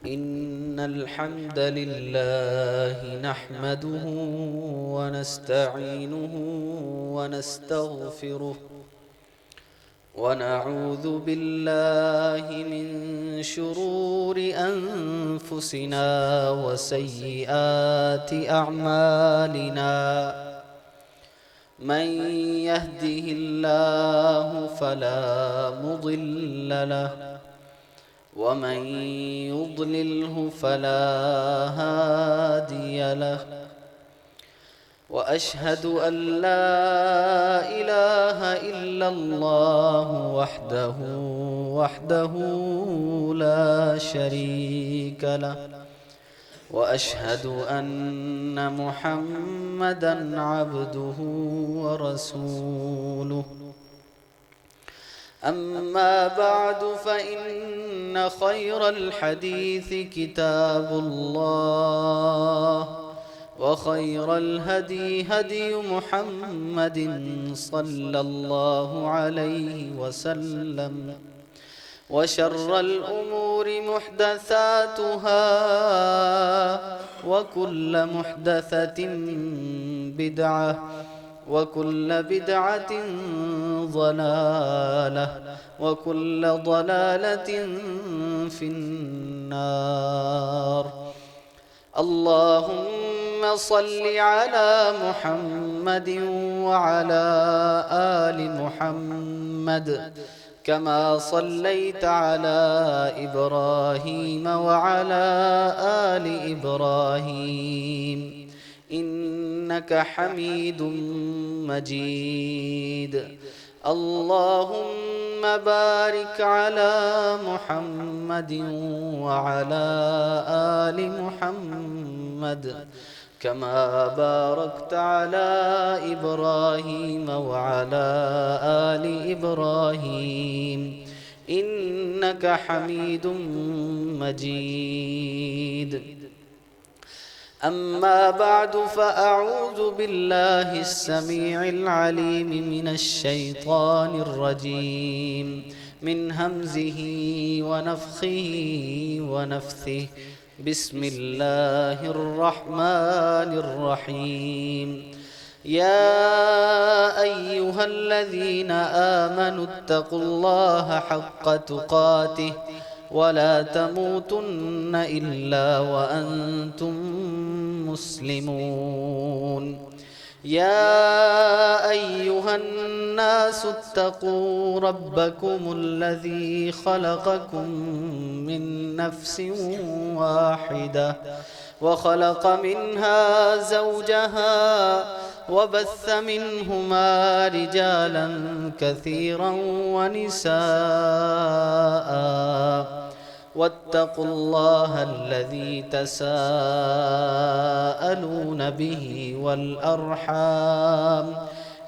إن الحمد لله نحمده ونستعينه ونستغفره ونعوذ بالله من شرور أنفسنا وسيئات أعمالنا من يهده الله فلا مضل له ومن يضلله فلا هادي له وأشهد أن لا إله إلا الله وحده لا شريك له وأشهد أن محمدًا عبده ورسوله أما بعد فإن خير الحديث كتاب الله وخير الهدي هدي محمد صلى الله عليه وسلم وشر الأمور محدثاتها وكل محدثة بدعة وكل بدعة ضلالة وكل ضلالة في النار اللهم صل على محمد وعلى آل محمد كما صليت على إبراهيم وعلى آل إبراهيم إنك حميد مجيد اللهم بارك على محمد وعلى آل محمد كما باركت على إبراهيم وعلى آل إبراهيم إنك حميد مجيد أما بعد فأعوذ بالله السميع العليم من الشيطان الرجيم من همزه ونفخه ونفثه بسم الله الرحمن الرحيم يا أيها الذين آمنوا اتقوا الله حق تقاته ولا تموتن إلا وأنتم مسلمون يا أيها الناس اتقوا ربكم الذي خلقكم من نفس واحدة وخلق منها زوجها وبث منهما رجالا كثيرا ونساء واتقوا الله الذي تساءلون به والأرحام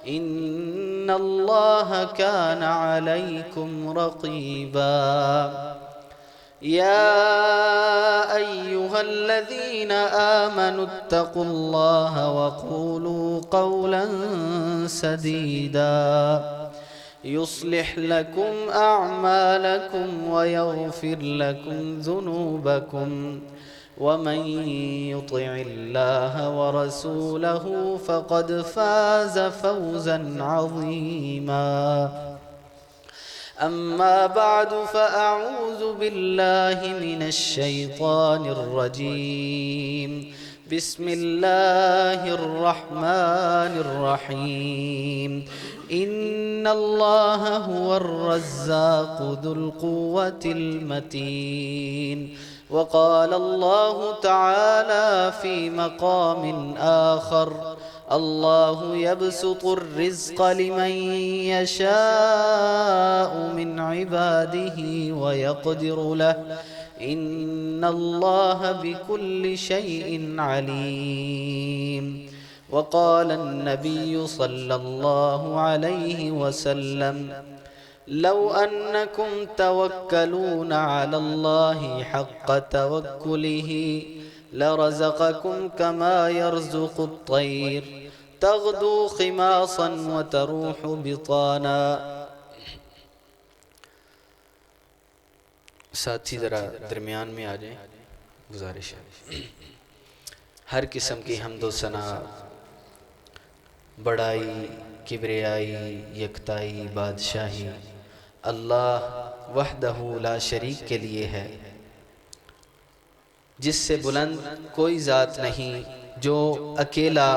إن الله كان عليكم رقيبا يا أيها الذين آمنوا اتقوا الله وقولوا قولا سديدا يصلح لكم أعمالكم ويغفر لكم ذنوبكم ومن يطع الله ورسوله فقد فاز فوزا عظيما أما بعد فأعوذ بالله من الشيطان الرجيم بسم الله الرحمن الرحيم إن الله هو الرزاق ذو القوة المتين وقال الله تعالى في مقام آخر الله يبسط الرزق لمن يشاء من عباده ويقدر له إن الله بكل شيء عليم وقال النبي صلى الله عليه وسلم لو أنكم توكلون على الله حق توكله لرزقكم كما يرزق الطير تغدو خماصا وتروح بطانا ساتھی ذرا درمیان میں آ جائیں، گزارش ہے۔ ہر قسم کی حمد و ثنا، بڑائی، کبریائی، یکتائی، بادشاہی اللہ وحدہ لا شریک کے لیے ہے، جس سے بلند کوئی ذات نہیں، جو اکیلا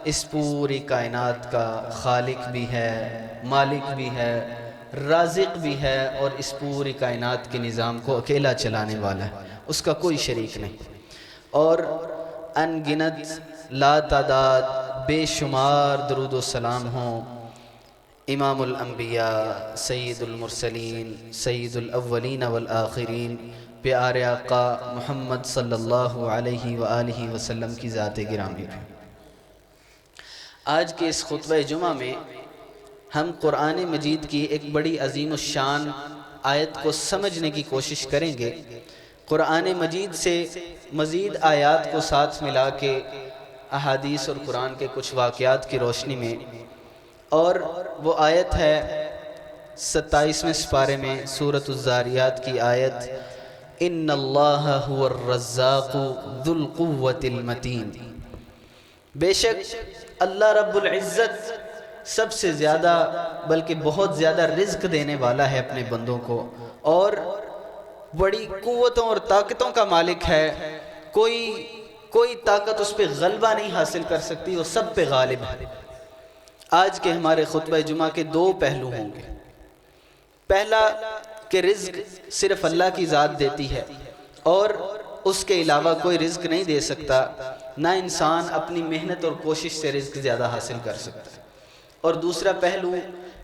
اس پوری کائنات کا خالق بھی ہے، مالک بھی ہے، رازق بھی ہے، اور اس پوری کائنات کے نظام کو اکیلا چلانے والا ہے، اس کا کوئی شریک نہیں۔ اور ان گنت لا تعداد بے شمار درود و سلام ہوں امام الانبیاء، سید المرسلین، سید الاولین والآخرین، پیارے آقا محمد صلی اللہ علیہ وآلہ وسلم کی ذات گرامی پہ۔ آج کے اس خطبہ جمعہ میں ہم قرآن مجید کی ایک بڑی عظیم الشان آیت کو سمجھنے کی کوشش کریں گے۔ قرآن مجید سے مزید آیات کو ساتھ ملا کے احادیث اور قرآن کے کچھ واقعات کی روشنی میں، اور وہ آیت ہے 27ویں سپارے میں سورۃ الذاریات کی آیت، ان اللہ هو الرزاق ذو القوۃ المتین، بے شک اللہ رب العزت سب سے زیادہ بلکہ بہت زیادہ رزق دینے والا ہے اپنے بندوں کو، اور بڑی قوتوں اور طاقتوں کا مالک ہے، کوئی طاقت اس پہ غلبہ نہیں حاصل کر سکتی، وہ سب پہ غالب ہے۔ آج کے ہمارے خطبہ جمعہ کے دو پہلو ہوں گے۔ پہلا کہ رزق صرف اللہ کی ذات دیتی ہے اور اس کے علاوہ کوئی رزق نہیں دے سکتا، نہ انسان اپنی محنت اور کوشش سے رزق زیادہ حاصل کر سکتا ہے۔ اور دوسرا پہلو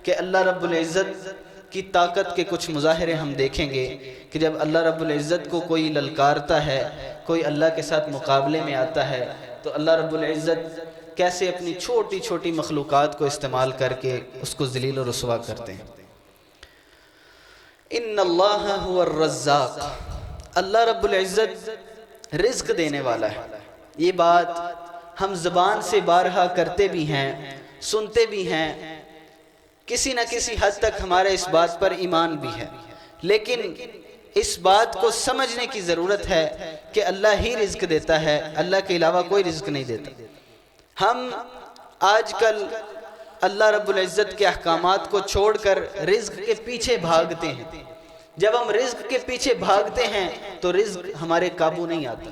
کہ اللہ رب العزت کی طاقت کے کچھ مظاہرے ہم دیکھیں گے کہ جب اللہ رب العزت کو کوئی للکارتا ہے، کوئی اللہ کے ساتھ مقابلے میں آتا ہے، تو اللہ رب العزت کیسے اپنی چھوٹی چھوٹی مخلوقات کو استعمال کر کے اس کو ذلیل و رسوا کرتے ہیں۔ ان اللہ هو الرزاق، اللہ رب العزت رزق دینے والا ہے۔ یہ بات ہم زبان سے بارہا کرتے بھی ہیں، سنتے بھی ہیں، کسی نہ کسی حد تک ہمارے اس بات پر ایمان بھی ہے، لیکن اس بات کو سمجھنے کی ضرورت ہے کہ اللہ ہی رزق دیتا ہے، اللہ کے علاوہ کوئی رزق نہیں دیتا۔ ہم آج کل اللہ رب العزت کے احکامات کو چھوڑ کر رزق کے پیچھے بھاگتے ہیں۔ جب ہم رزق کے پیچھے بھاگتے ہیں تو رزق ہمارے قابو نہیں آتا،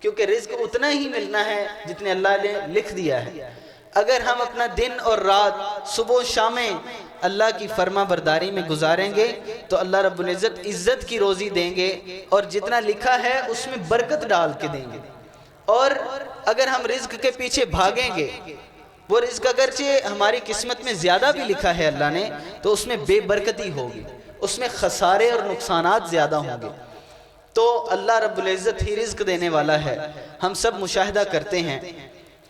کیونکہ رزق اتنا ہی ملنا ہے جتنے اللہ نے لکھ دیا ہے۔ اگر ہم اپنا دن اور رات، صبح و شامیں اللہ کی فرما برداری میں گزاریں گے تو اللہ رب العزت عزت کی روزی دیں گے، اور جتنا لکھا ہے اس میں برکت ڈال کے دیں گے۔ اور اگر ہم رزق کے پیچھے بھاگیں گے، وہ رزق اگرچہ ہماری قسمت میں زیادہ بھی لکھا ہے اللہ نے، تو اس میں بے برکتی ہوگی، اس میں خسارے اور نقصانات زیادہ ہوں گے۔ تو اللہ رب العزت ہی رزق دینے والا ہے۔ ہم سب مشاہدہ کرتے ہیں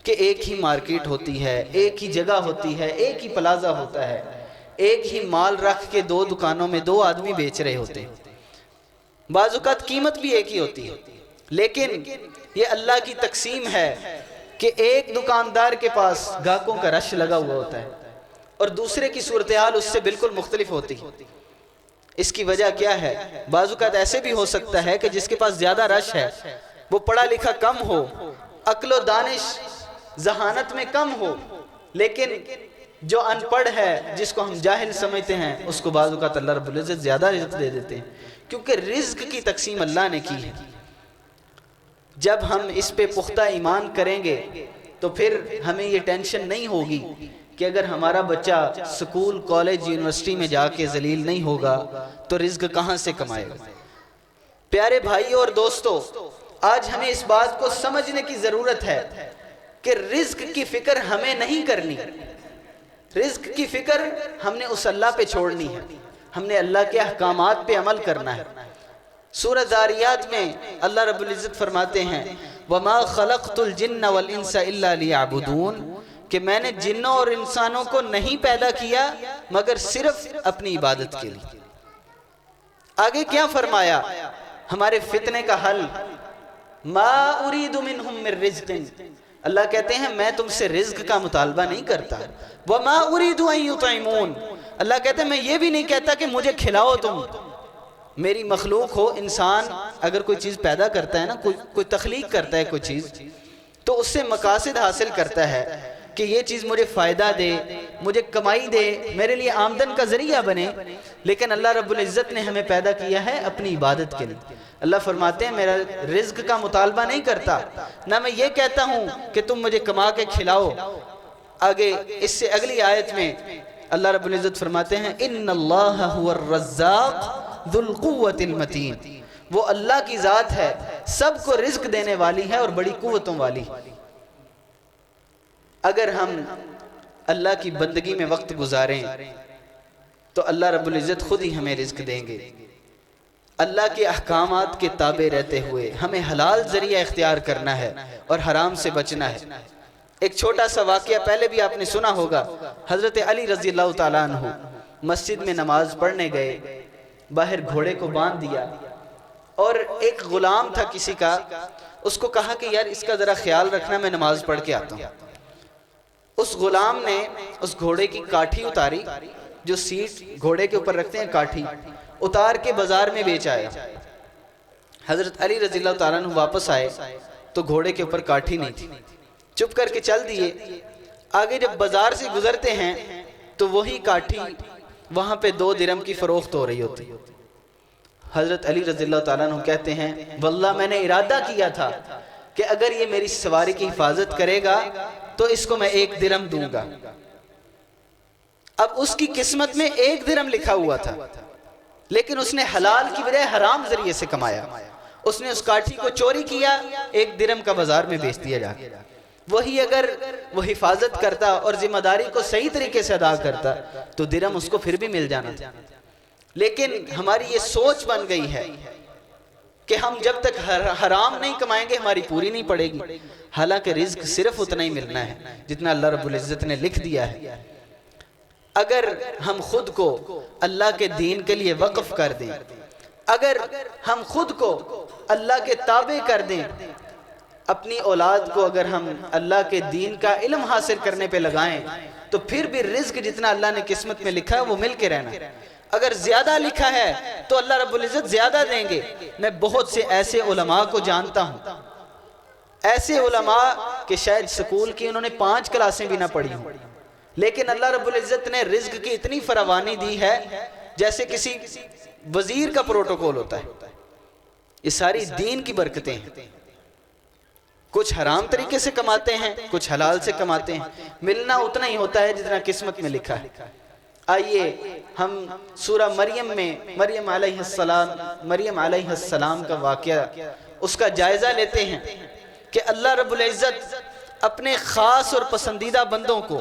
کہ ایک ہی مارکیٹ ہوتی ہے، ایک ہی جگہ ہوتی ہے، ایک ہی پلازہ ہوتا ہے، ایک ہی مال رکھ کے دو دکانوں میں دو آدمی بیچ رہے ہوتے ہیں۔ بعض اوقات قیمت بھی ایک ہی ہوتی ہے، لیکن یہ اللہ کی تقسیم ہے کہ ایک دکاندار کے پاس گاہکوں کا رش لگا ہوا ہوتا ہے اور دوسرے کی صورتحال اس سے بالکل مختلف ہوتی ہے۔ اس کی وجہ کیا ہے؟ بعض اوقات ایسے بھی ہو سکتا ہے کہ جس کے پاس زیادہ رش ہے وہ پڑھا لکھا کم ہو، عقل و دانش ذہانت میں کم ہو، لیکن جو ان پڑھ ہے، جس کو ہم جاہل سمجھتے ہیں، اس کو بعض اوقات اللہ رب العزت زیادہ رزق دے دیتے ہیں، کیونکہ رزق کی تقسیم اللہ نے کی ہے۔ جب ہم اس پہ پختہ ایمان کریں گے تو پھر ہمیں یہ ٹینشن نہیں ہوگی کہ اگر ہمارا بچہ سکول، کالج، یونیورسٹی میں جا کے ذلیل نہیں ہوگا تو رزق کہاں سے کمائے گا۔ پیارے بھائی اور دوستو، آج ہمیں اس بات کو سمجھنے کی ضرورت ہے کہ رزق کی فکر ہمیں نہیں کرنی، رزق کی فکر ہم نے اس اللہ پہ چھوڑنی ہے، ہم نے اللہ کے احکامات پہ عمل کرنا ہے۔ سورہ ذاریات میں اللہ رب العزت فرماتے ہیں وَمَا خَلَقْتُ الْجِنَّ وَالْإِنسَ إِلَّا لِيَعْبُدُونَ، کہ میں نے جنوں اور انسانوں کو نہیں پیدا کیا مگر صرف اپنی عبادت کے لیے۔ آگے کیا فرمایا؟ ہمارے فتنے کا حل، مَا أُرِيدُ مِنْهُمْ مِنْ رِزْقٍ، اللہ کہتے ہیں میں تم سے رزق کا مطالبہ نہیں کرتا۔ وَمَا أُرِيدُ أَن يُطْعِمُونَ، اللہ کہتے ہیں میں یہ بھی نہیں کہتا کہ مجھے کھلاؤ تم، میری مخلوق ہو، انسان اگر کوئی چیز پیدا کرتا ہے نا، کوئی تخلیق کرتا ہے کوئی چیز، تو اس سے مقاصد حاصل کرتا ہے کہ یہ چیز مجھے فائدہ دے، مجھے کمائی دے، میرے لیے آمدن کا ذریعہ بنے۔ لیکن اللہ رب العزت نے ہمیں پیدا کیا ہے اپنی عبادت کے لیے۔ اللہ فرماتے ہیں میرا رزق کا مطالبہ نہیں کرتا، نہ میں یہ کہتا ہوں کہ تم مجھے کما کے کھلاؤ۔ آگے اس سے اگلی آیت میں اللہ رب العزت فرماتے ہیں ان اللہ هو الرزاق ذو القوة المتین، وہ اللہ کی ذات ہے، سب کو رزق دینے والی ہے اور بڑی قوتوں والی۔ اگر ہم اللہ کی بندگی میں وقت گزاریں تو اللہ رب العزت خود ہی ہمیں رزق دیں گے۔ اللہ کے احکامات کے تابع رہتے ہوئے ہمیں حلال ذریعہ اختیار کرنا ہے اور حرام سے بچنا ہے۔ ایک چھوٹا سا واقعہ پہلے بھی آپ نے سنا ہوگا، حضرت علی رضی اللہ تعالیٰ عنہ مسجد میں نماز پڑھنے گئے، باہر گھوڑے کو باندھ دیا اور ایک غلام تھا کسی کا، اس کو کہا کہ یار اس کا ذرا خیال رکھنا، میں نماز پڑھ کے آتا ہوں۔ اس غلام نے اس گھوڑے کی کاٹھی اتاری، جو سیٹ گھوڑے کے اوپر رکھتے ہیں کاٹھی، اتار کے بازار میں بیچ آیا۔ حضرت علی رضی اللہ تعالیٰ عنہ واپس آئے تو گھوڑے کے اوپر کاٹھی نہیں تھی، چپ کر کے چل دیے۔ آگے جب بازار سے گزرتے ہیں تو وہی کاٹھی وہاں پہ 2 درہم کی فروخت ہو رہی ہوتی۔ حضرت علی رضی اللہ تعالیٰ عنہ کہتے ہیں واللہ میں نے ارادہ کیا تھا کہ اگر یہ میری سواری کی حفاظت کرے گا تو اس کو میں 1 درہم دوں گا۔ اب اس کی قسمت میں 1 درہم لکھا ہوا تھا، لیکن اس نے حلال کی بجائے حرام ذریعے سے کمایا۔ اس نے اس کاٹھی کو چوری کیا، 1 درہم کا بازار میں بیچ دیا جا کے۔ وہی اگر وہ حفاظت کرتا اور ذمہ داری کو صحیح طریقے سے ادا کرتا تو درہم اس کو پھر بھی مل جانا تھا۔ لیکن ہماری یہ سوچ بن گئی ہے کہ ہم جب تک حرام نہیں کمائیں گے ہماری پوری نہیں پڑے گی، حالانکہ رزق صرف اتنا ہی ملنا ہے جتنا اللہ رب العزت نے لکھ دیا ہے۔ اگر ہم خود کو اللہ کے دین کے لیے وقف کر دیں، اگر ہم خود کو اللہ کے تابع کر دیں، اپنی اولاد کو اگر ہم اللہ کے دین کا علم حاصل کرنے پہ لگائیں تو پھر بھی رزق جتنا اللہ نے قسمت میں لکھا ہے وہ مل کے رہنا۔ اگر زیادہ لکھا ہے تو اللہ رب العزت زیادہ دیں گے۔ میں بہت سے ایسے علماء کو جانتا ہوں، ایسے علماء کہ شاید سکول کی انہوں نے 5 کلاسیں بھی نہ پڑھی ہوں، لیکن اللہ رب العزت نے رزق کی اتنی فراوانی دی ہے جیسے کسی وزیر کا پروٹوکول ہوتا ہے۔ یہ ساری دین کی برکتیں ہیں۔ کچھ حرام طریقے سے کماتے ہیں، کچھ حلال سے کماتے ہیں، ملنا اتنا ہی ہوتا ہے جتنا قسمت میں لکھا ہے۔ آئیے ہم سورہ مریم میں مریم علیہ السلام کا واقعہ، اس کا جائزہ لیتے ہیں کہ اللہ رب العزت اپنے خاص اور پسندیدہ بندوں کو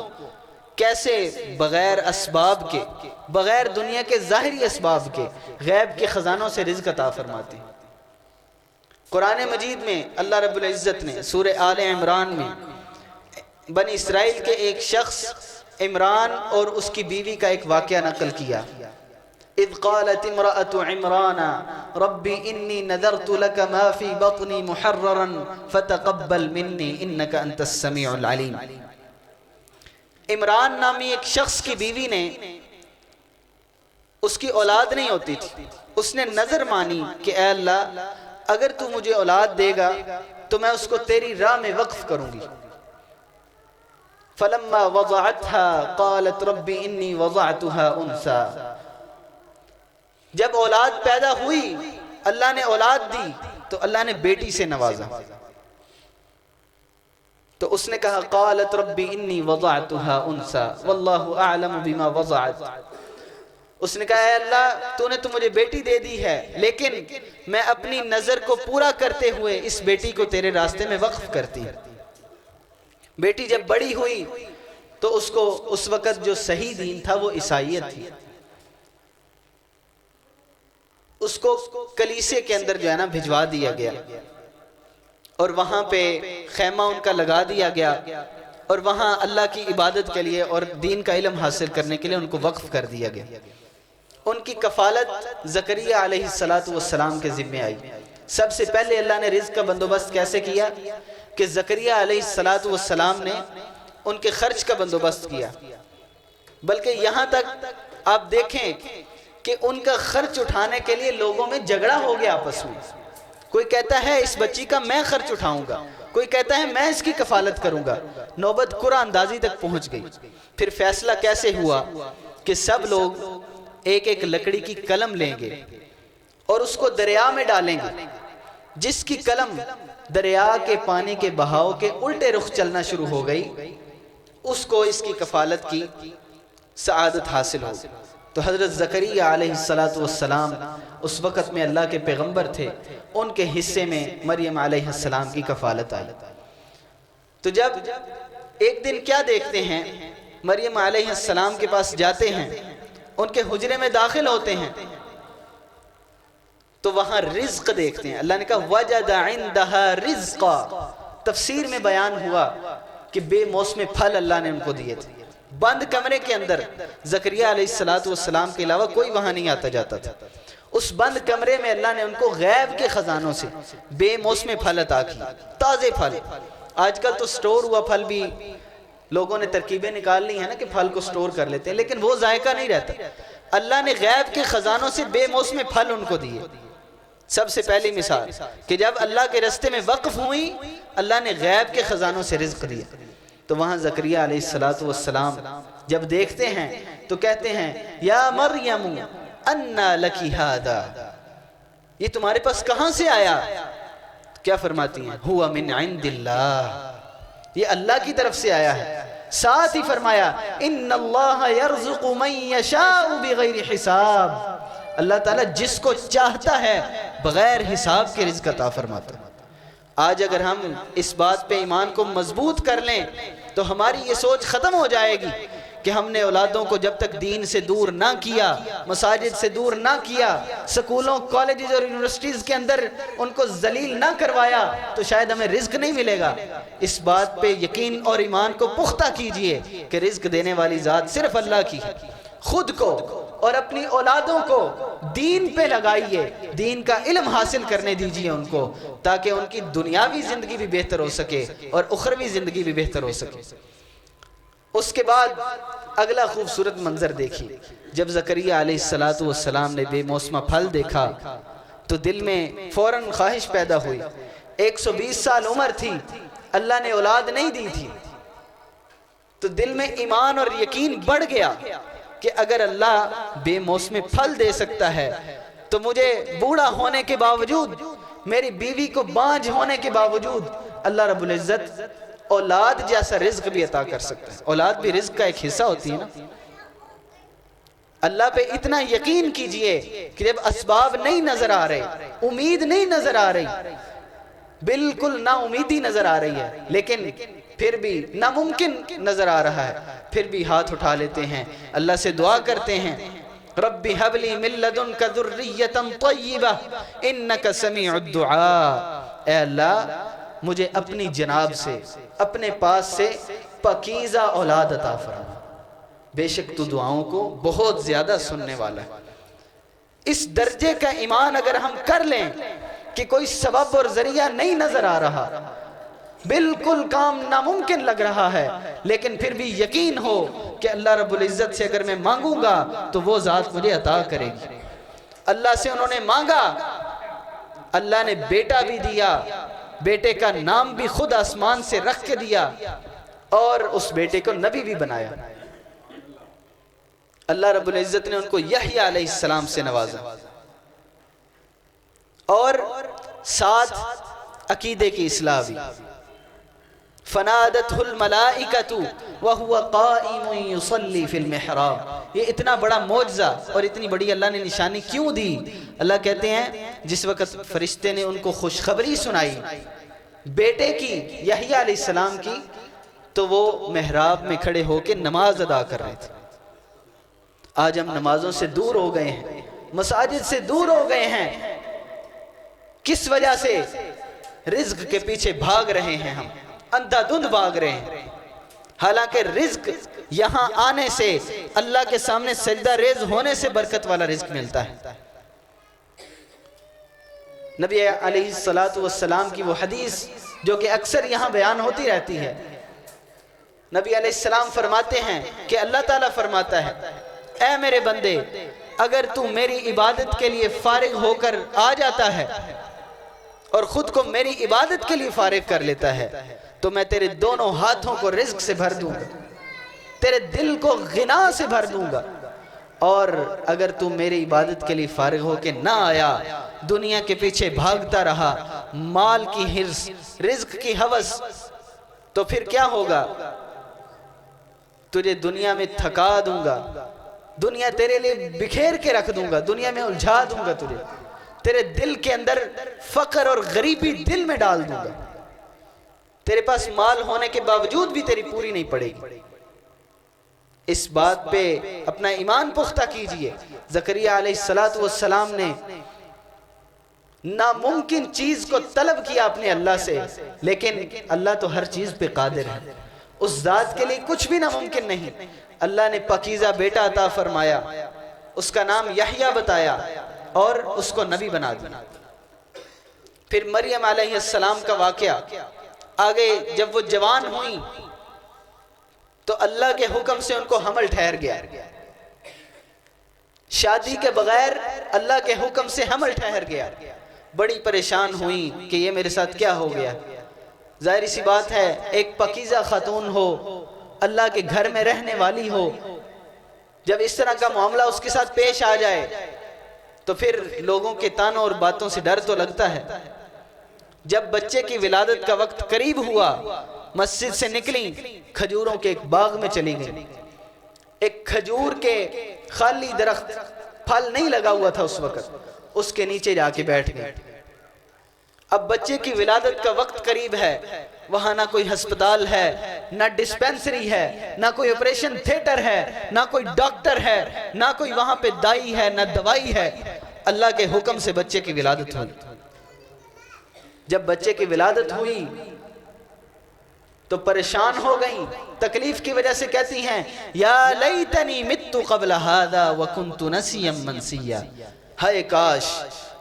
کیسے بغیر اسباب کے، بغیر دنیا کے ظاہری اسباب کے، غیب کے خزانوں سے رزق عطا فرماتے ہیں۔ قرآن مجید میں اللہ رب العزت نے سورہ آل عمران میں بنی اسرائیل کے ایک شخص عمران اور اس کی بیوی کا ایک واقعہ نقل کیا۔ اذ قالت امرأة عمران رب انی نذرت لك ما في بطنی محررا فتقبل منی انك انت السمیع العلیم۔ عمران نامی ایک شخص کی بیوی نے، اس کی اولاد نہیں ہوتی تھی، اس نے نظر مانی کہ اے اللہ اگر تو مجھے اولاد دے گا تو میں اس کو تیری راہ میں وقف کروں گی۔ فلما وضعتها قالت رب انی وضعتها انثى، جب اولاد پیدا ہوئی اللہ نے اولاد دی تو اللہ نے بیٹی سے نوازا، تو اس نے کہا قالت رب انی وضعتها انثى واللہ اعلم بما وضعت۔ اس نے کہا اے اللہ تو نے تو مجھے بیٹی دے دی ہے، لیکن میں اپنی نظر کو پورا کرتے ہوئے اس بیٹی کو تیرے راستے میں وقف کرتی۔ بیٹی جب بڑی ہوئی تو اس کو اس وقت جو صحیح دین تھا وہ عیسائیت تھی، اس کو کلیسے کے اندر جو ہے نا بھجوا دیا گیا اور وہاں پہ خیمہ ان کا لگا دیا گیا اور وہاں اللہ کی عبادت کے لیے اور دین کا علم حاصل کرنے کے لیے ان کو وقف کر دیا گیا۔ ان کی کفالت زکریہ علیہ السلام کے ذمہ آئی۔ سب سے پہلے اللہ نے رزق کا بندوبست کیسے کیا کہ زکریہ علیہ السلام نے ان کے خرچ کا بندوبست کیا، بلکہ یہاں تک آپ دیکھیں کہ ان کا خرچ اٹھانے کے لیے لوگوں میں جھگڑا ہو گیا آپس میں. کوئی کہتا ہے اس بچی کا میں خرچ اٹھاؤں گا، کوئی کہتا ہے میں اس کی کفالت کروں گا. نوبت قرآن اندازی تک پہنچ گئی. پھر فیصلہ کیسے ہوا کہ سب لوگ ایک ایک لکڑی کی قلم لیں گے اور اس کو دریا میں ڈالیں گے. جس کی قلم دریا کے پانی کے بہاؤ کے الٹے رخ چلنا شروع ہو گئی، اس کو اس کی کفالت کی سعادت حاصل ہو. تو حضرت زکریا علیہ السلام اس وقت میں اللہ کے پیغمبر تھے، ان کے حصے میں مریم علیہ السلام کی کفالت آئی. تو جب ایک دن کیا دیکھتے ہیں، مریم علیہ السلام کے پاس جاتے ہیں، ان کے حجرے میں داخل ہوتے ہیں تو وہاں رزق دیکھتے ہیں. اللہ نے کہا وجد عندها رزقا. تفسیر میں بیان ہوا کہ بے موسم پھل اللہ نے ان کو دیے تھے. بند کمرے کے اندر زکریا علیہ السلام کے علاوہ کوئی وہاں نہیں آتا جاتا تھا. اس بند کمرے میں اللہ نے ان کو غیب کے خزانوں سے بے موسم پھل عطا کی، تازے پھل. آج کل تو سٹور ہوا پھل بھی لوگوں نے ترکیبیں نکال لی ہیں نا کہ پھل کو سٹور کر لیتے ہیں، لیکن وہ ذائقہ نہیں رہتا. اللہ نے غیب کے خزانوں سے بے موسم پھل ان کو دیے. سب سے پہلی مثال کہ جب اللہ کے راستے میں وقف ہوئی، اللہ نے غیب کے خزانوں سے رزق دیا. تو وہاں زکریا علیہ السلام جب دیکھتے ہیں تو کہتے ہیں یا مریم انا لکی ھذا، یہ تمہارے پاس کہاں سے آیا؟ کیا فرماتی ہیں؟ ہوا من عند اللہ، یہ اللہ کی طرف سے آیا ہے. ساتھ ہی فرمایا ان اللہ یرزق من یشاء بغیر حساب، اللہ تعالیٰ جس کو چاہتا ہے بغیر حساب کے رزق عطا فرماتا ہے. آج اگر ہم اس بات پہ ایمان کو مضبوط کر لیں تو ہماری یہ سوچ ختم ہو جائے گی کہ ہم نے اولادوں کو جب تک دین سے دور نہ کیا، مساجد سے دور نہ کیا، سکولوں، کالجز اور یونیورسٹیز کے اندر ان کو ذلیل نہ کروایا تو شاید ہمیں رزق نہیں ملے گا. اس بات پہ یقین اور ایمان کو پختہ کیجئے کہ رزق دینے والی ذات صرف اللہ کی ہے. خود کو اور اپنی اولادوں کو دین پہ لگائیے، دین کا علم حاصل کرنے دیجئے ان کو، تاکہ ان کی دنیاوی زندگی بھی بہتر ہو سکے اور اخروی زندگی بھی بہتر ہو سکے. اس کے بعد اگلا خوبصورت منظر دیکھیے. جب زکریا علیہ السلام نے بے موسمہ پھل دیکھا تو دل میں فوراً خواہش پیدا ہوئی. 120 سال عمر تھی، اللہ نے اولاد نہیں دی تھی، تو دل میں ایمان اور یقین بڑھ گیا کہ اگر اللہ بے موسم پھل دے سکتا ہے تو مجھے بوڑھا ہونے کے باوجود، میری بیوی کو بانجھ ہونے کے باوجود اللہ رب العزت اولاد جیسا رزق بھی عطا کر سکتا ہے. اولاد بھی رزق کا ایک حصہ ہوتی ہے نا. اللہ پہ اتنا یقین کیجئے کہ جب اسباب نہیں نظر آ رہے، امید نہیں نظر آ رہی، بالکل نا امیدی نظر آ رہی ہے، لیکن پھر بھی ناممکن نظر آ رہا ہے، پھر بھی ہاتھ اٹھا لیتے ہیں، اللہ سے دعا کرتے ہیں رب هب لي من لدنك ذرية طيبة انك سميع الدعاء. اے اللہ مجھے اپنی جناب سے، اپنے پاس سے پاکیزہ اولاد عطا فرما، بے شک تو دعاؤں کو بہت زیادہ سننے والا ہے. اس درجے کا ایمان اگر ہم کر لیں کہ کوئی سبب اور ذریعہ نہیں نظر آ رہا، بالکل کام ناممکن لگ رہا ہے، لیکن پھر بھی یقین ہو کہ اللہ رب العزت سے اگر میں مانگوں گا تو وہ ذات مجھے عطا کرے گی. اللہ سے انہوں نے مانگا، اللہ نے بیٹا بھی دیا، بیٹے کا نام بھی خود آسمان سے رکھ کے دیا اور اس بیٹے کو نبی بھی بنایا. اللہ رب العزت نے ان کو یحییٰ علیہ السلام سے نوازا اور ساتھ عقیدے کی اصلاح بھی. فنادته الملائکۃ وهو قائم یصلی فی المحراب. یہ اتنا بڑا معجزہ اور اتنی بڑی اللہ نے نشانی کیوں دی؟ اللہ کہتے ہیں جس وقت فرشتے نے ان کو خوشخبری سنائی بیٹے کی، یحییٰ علیہ السلام کی، تو وہ محراب میں کھڑے ہو کے نماز ادا کر رہے تھے. آج ہم نمازوں سے دور ہو گئے ہیں، مساجد سے دور ہو گئے ہیں. کس وجہ سے؟ رزق کے پیچھے بھاگ رہے ہیں، ہم اندھا دھند بھاگ رہے ہیں. حالانکہ رزق یہاں آنے سے، اللہ کے سامنے سجدہ ریز ہونے سے برکت والا رزق ملتا ہے. نبی علیہ السلام کی وہ حدیث جو کہ اکثر یہاں بیان ہوتی رہتی ہے. نبی علیہ السلام فرماتے ہیں کہ اللہ تعالیٰ فرماتا ہے اے میرے بندے اگر تو میری عبادت کے لیے فارغ ہو کر آ جاتا ہے اور خود کو میری عبادت کے لیے فارغ کر لیتا ہے تو میں تیرے دونوں ہاتھوں کو رزق سے بھر دوں گا، تیرے دل کو غنا سے بھر دوں گا، اور اگر تو میری عبادت کے لیے فارغ ہو کے نہ آیا، دنیا کے پیچھے بھاگتا رہا، مال کی حرص، رزق کی ہوس، تو پھر کیا ہوگا؟ تجھے دنیا میں تھکا دوں گا، دنیا تیرے لیے بکھیر کے رکھ دوں گا، دنیا میں الجھا دوں گا تجھے، تیرے دل کے اندر فقر اور غریبی دل میں ڈال دوں گا، تیرے پاس مال ہونے کے باوجود بھی تیری پوری نہیں پڑے گی۔ اس بات پہ اپنا ایمان پختہ کیجئے۔ زکریا علیہ السلام نے ناممکن چیز کو طلب کیا اپنے اللہ سے، لیکن اللہ تو ہر چیز پہ قادر ہے، اس ذات کے لیے کچھ بھی ناممکن نہیں۔ اللہ نے پاکیزہ بیٹا عطا فرمایا، اس کا نام یحییٰ بتایا اور اس کو نبی بنا دیا۔ پھر مریم علیہ السلام کا واقعہ آگے، جب وہ جوان ہوئیں تو اللہ کے حکم سے ان کو حمل ٹھہر گیا، شادی کے بغیر اللہ کے حکم سے حمل ٹھہر گیا، بڑی پریشان ہوئیں کہ یہ میرے ساتھ کیا ہو گیا۔ ظاہری سی بات ہے، ایک پاکیزہ خاتون ہو، اللہ کے گھر میں رہنے والی ہو، جب اس طرح کا معاملہ اس کے ساتھ پیش آ جائے تو پھر لوگوں کے تانوں اور باتوں سے ڈر تو لگتا ہے۔ جب بچے کی ولادت کا وقت قریب ہوا، مسجد سے نکلیں، کھجوروں کے ایک باغ میں چلی گئیں، ایک کھجور کے خالی درخت، پھل نہیں لگا ہوا تھا اس وقت، اس کے نیچے جا کے بیٹھ گئے۔ اب بچے کی ولادت کا وقت قریب ہے، وہاں نہ کوئی ہسپتال ہے، نہ ڈسپینسری ہے، نہ کوئی آپریشن تھیٹر ہے، نہ کوئی ڈاکٹر ہے، نہ کوئی وہاں پہ دائی ہے، نہ دوائی ہے۔ اللہ کے حکم سے بچے کی ولادت ہوئی۔ جب بچے کی ولادت ہوئی تو پریشان ہو گئیں، تکلیف کی وجہ سے کہتی ہیں یا لیتنی مت قبل ھذا وکنت نسیا منسیا، ہائے کاش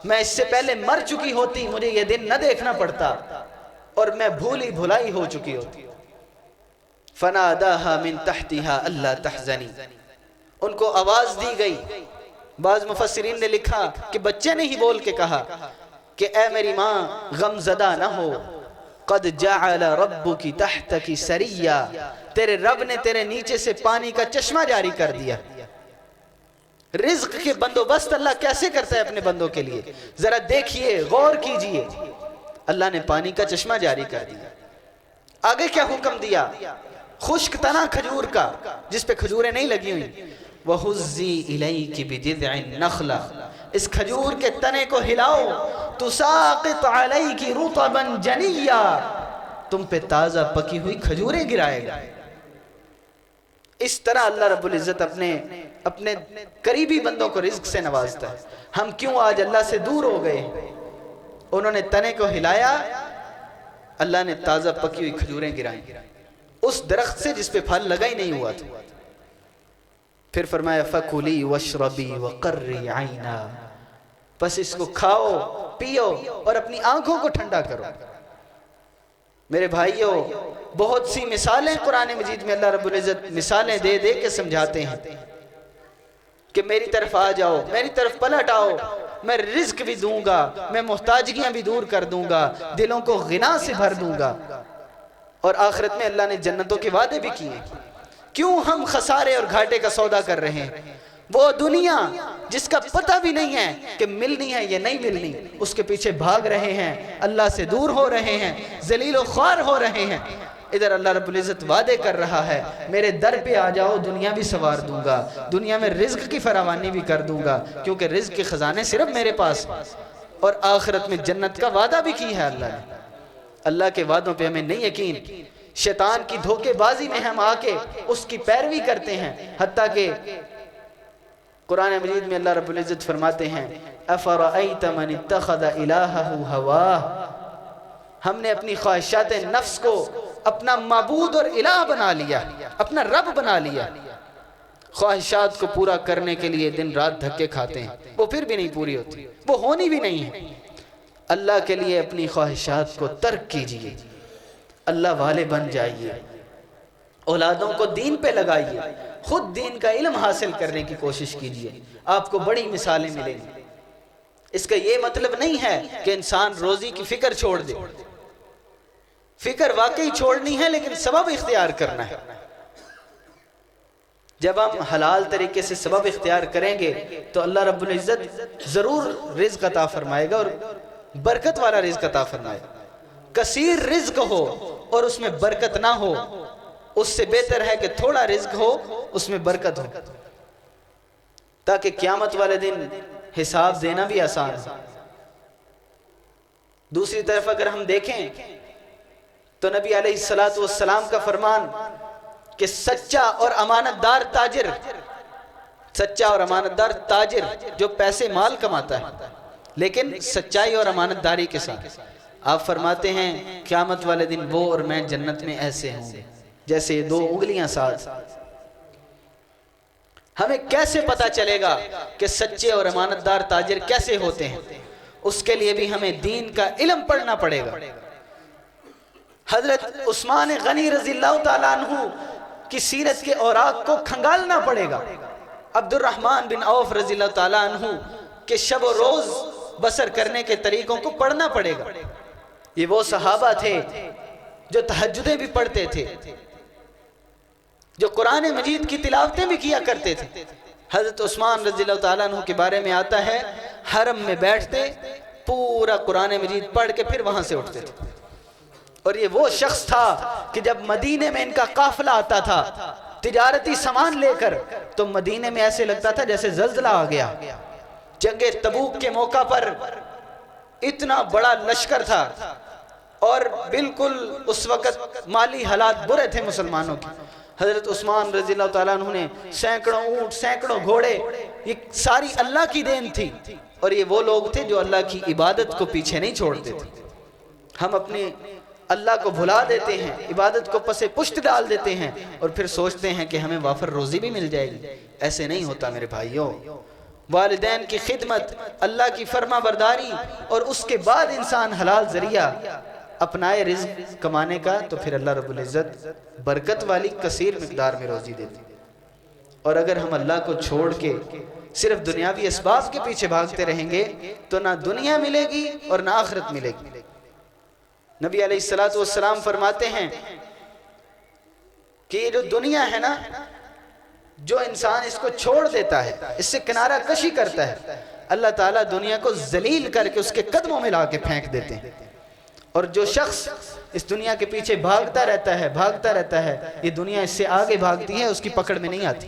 میں اس سے پہلے مر چکی ہوتی، مجھے یہ دن نہ دیکھنا پڑتا اور میں بھولی بھلائی ہو چکی ہوتی۔ فناداها من تحتها الا تحزنی، ان کو آواز دی گئی۔ بعض مفسرین نے لکھا کہ بچے نے ہی بول کے کہا کہ اے میری ماں غم زدہ نہ ہو، قد جعل ربک تحتک سریا، تیرے رب نے تیرے نیچے سے پانی کا چشمہ جاری کر دیا۔ رزق کے بندوبست اللہ کیسے کرتا ہے اپنے بندوں کے لیے، ذرا دیکھیے، غور کیجئے۔ اللہ نے پانی کا چشمہ جاری کر دیا۔ آگے کیا حکم دیا؟ خشک تنا کھجور کا، جس پہ کھجوریں نہیں لگی ہوئی، وَهُزِّي إِلَيْكِ بِجِذْعِ النَّخْلَةِ، اس کھجور کے تنے کو ہلاؤ، تُسَاقِطْ عَلَيْكِ رُطَبًا جَنِيًّا، تم پہ تازہ پکی ہوئی کھجوریں گرائے گا۔ اس طرح اللہ رب العزت اپنے قریبی بندوں کو رزق سے نوازتا ہے۔ ہم کیوں آج اللہ سے دور ہو گئے؟ انہوں نے تنے کو ہلایا، اللہ نے تازہ پکی ہوئی کھجوریں گرائیں اس درخت سے جس پہ پھل لگا ہی نہیں ہوا تھا۔ پھر فرمایا فَكُلِي وَاشْرَبِي وَقَرِّي عَيْنًا، بس اس کو کھاؤ، پیو اور اپنی آنکھوں کو ٹھنڈا کرو۔ میرے بھائیوں، بہت سی مثالیں قرآن مجید میں اللہ رب العزت مثالیں دے دے کے سمجھاتے ہیں کہ میری طرف آ جاؤ، میری طرف پلٹ آؤ، میں رزق بھی دوں گا، میں محتاجگیاں بھی دور کر دوں گا، دلوں کو غنا سے بھر دوں گا، اور آخرت میں اللہ نے جنتوں کے وعدے بھی کیے۔ کیوں ہم خسارے اور گھاٹے کا سودا کر رہے ہیں؟ وہ دنیا جس کا پتہ بھی نہیں ہے کہ ملنی ہے یا نہیں ملنی، اس کے پیچھے بھاگ رہے ہیں، اللہ سے دور ہو رہے ہیں، ذلیل و خوار ہو رہے ہیں۔ ادھر اللہ رب العزت وعدے کر رہا ہے میرے در پہ آ جاؤ، دنیا بھی سوار دوں گا، دنیا میں رزق کی فراوانی بھی کر دوں گا، کیونکہ رزق کے خزانے صرف میرے پاس، اور آخرت میں جنت کا وعدہ بھی کی ہے اللہ نے۔ اللہ کے وعدوں پہ ہمیں نہیں یقین، شیطان کی دھوکے بازی میں ہم آ کے اس کی پیروی کرتے ہیں، حتیٰ کہ قرآن مجید میں اللہ رب العزت فرماتے ہیں اَفَرَأَيْتَ مَنِ اتَّخَذَ إِلَٰهَهُ هَوَاهُ، ہم نے اپنی خواہشات نفس کو اپنا معبود اور الہ بنا لیا، اپنا رب بنا لیا، خواہشات کو پورا کرنے کے لیے دن رات دھکے کھاتے ہیں، وہ پھر بھی نہیں پوری ہوتی، وہ ہونی بھی نہیں ہے۔ اللہ کے لیے اپنی خواہشات کو ترک کیجئے، اللہ والے بن جائیے، اولادوں کو دین پہ لگائیے، خود دین کا علم حاصل کرنے کی کوشش کیجیے، آپ کو بڑی مثالیں ملیں گی۔ اس کا یہ مطلب نہیں ہے کہ انسان روزی کی فکر چھوڑ دے، فکر واقعی چھوڑنی ہے لیکن سبب اختیار کرنا ہے۔ جب ہم حلال طریقے سے سبب اختیار کریں گے تو اللہ رب العزت ضرور رزق عطا فرمائے گا، اور برکت والا رزق عطا فرمائے گا۔ کثیر رزق ہو اور اس میں برکت نہ ہو، اس سے بہتر ہے کہ تھوڑا رزق ہو اس میں برکت ہو، تاکہ قیامت والے دن حساب دینا بھی آسان ہو۔ دوسری طرف اگر ہم دیکھیں تو نبی علیہ السلام کا فرمان کہ سچا اور امانت دار تاجر، سچا اور امانت دار تاجر جو پیسے مال کماتا ہے لیکن سچائی اور امانت داری کے ساتھ، آپ فرماتے ہیں قیامت والے دن وہ اور میں جنت میں ایسے ہوں گے جیسے دو انگلیاں ساتھ۔ ہمیں کیسے پتا چلے گا کہ سچے اور امانت دار تاجر کیسے ہوتے ہیں؟ اس کے لیے بھی ہمیں دین کا علم پڑھنا پڑے گا۔ حضرت عثمان غنی رضی اللہ تعالیٰ عنہ کی سیرت کے اوراق کو کھنگالنا پڑے گا۔ عبد الرحمن بن عوف رضی اللہ تعالیٰ عنہ کے شب و روز بسر کرنے کے طریقوں کو پڑھنا پڑے گا۔ یہ وہ صحابہ تھے جو تہجدیں بھی پڑھتے تھے، جو قرآن مجید کی تلاوتیں بھی کیا کرتے تھے۔ حضرت عثمان رضی اللہ تعالیٰ عنہ کے بارے میں آتا ہے حرم میں بیٹھتے، پورا قرآن مجید پڑھ کے پھر وہاں سے اٹھتے تھے۔ اور یہ وہ شخص تھا کہ جب مدینے میں ان کا قافلہ آتا تھا تجارتی سامان لے کر، تو مدینے میں ایسے لگتا تھا جیسے زلزلہ آ گیا۔ جنگ تبوک کے موقع پر اتنا بڑا لشکر تھا اور بالکل اس وقت مالی حالات برے تھے مسلمانوں کی۔ حضرت عثمان رضی اللہ تعالیٰ عنہ نے سینکڑوں اونٹ، سینکڑوں گھوڑے، یہ ساری اللہ کی دین تھی، اور یہ وہ لوگ تھے جو اللہ کی عبادت کو پیچھے نہیں چھوڑتے تھے۔ ہم اپنے اللہ کو بھلا دیتے ہیں، عبادت کو پس پشت ڈال دیتے ہیں، اور پھر سوچتے ہیں کہ ہمیں وافر روزی بھی مل جائے گی۔ ایسے نہیں ہوتا میرے بھائیوں۔ والدین کی خدمت، اللہ کی فرما برداری، اور اس کے بعد انسان حلال ذریعہ اپنائے رزق کمانے کا، تو پھر اللہ رب العزت برکت والی کثیر مقدار میں روزی دیتی۔ اور اگر ہم اللہ کو چھوڑ کے صرف دنیاوی اسباب کے پیچھے بھاگتے رہیں گے تو نہ دنیا ملے گی اور نہ آخرت ملے گی۔ نبی علیہ السلام فرماتے ہیں کہ یہ جو دنیا ہے نا، جو انسان اس کو چھوڑ دیتا ہے، اس سے کنارہ کشی کرتا ہے، اللہ تعالیٰ دنیا کو ذلیل کر کے اس کے قدموں میں لا کے پھینک دیتے ہیں۔ اور جو شخص اس دنیا کے پیچھے بھاگتا رہتا ہے، یہ دنیا اس سے آگے بھاگتی ہے، اس کی پکڑ میں نہیں آتی۔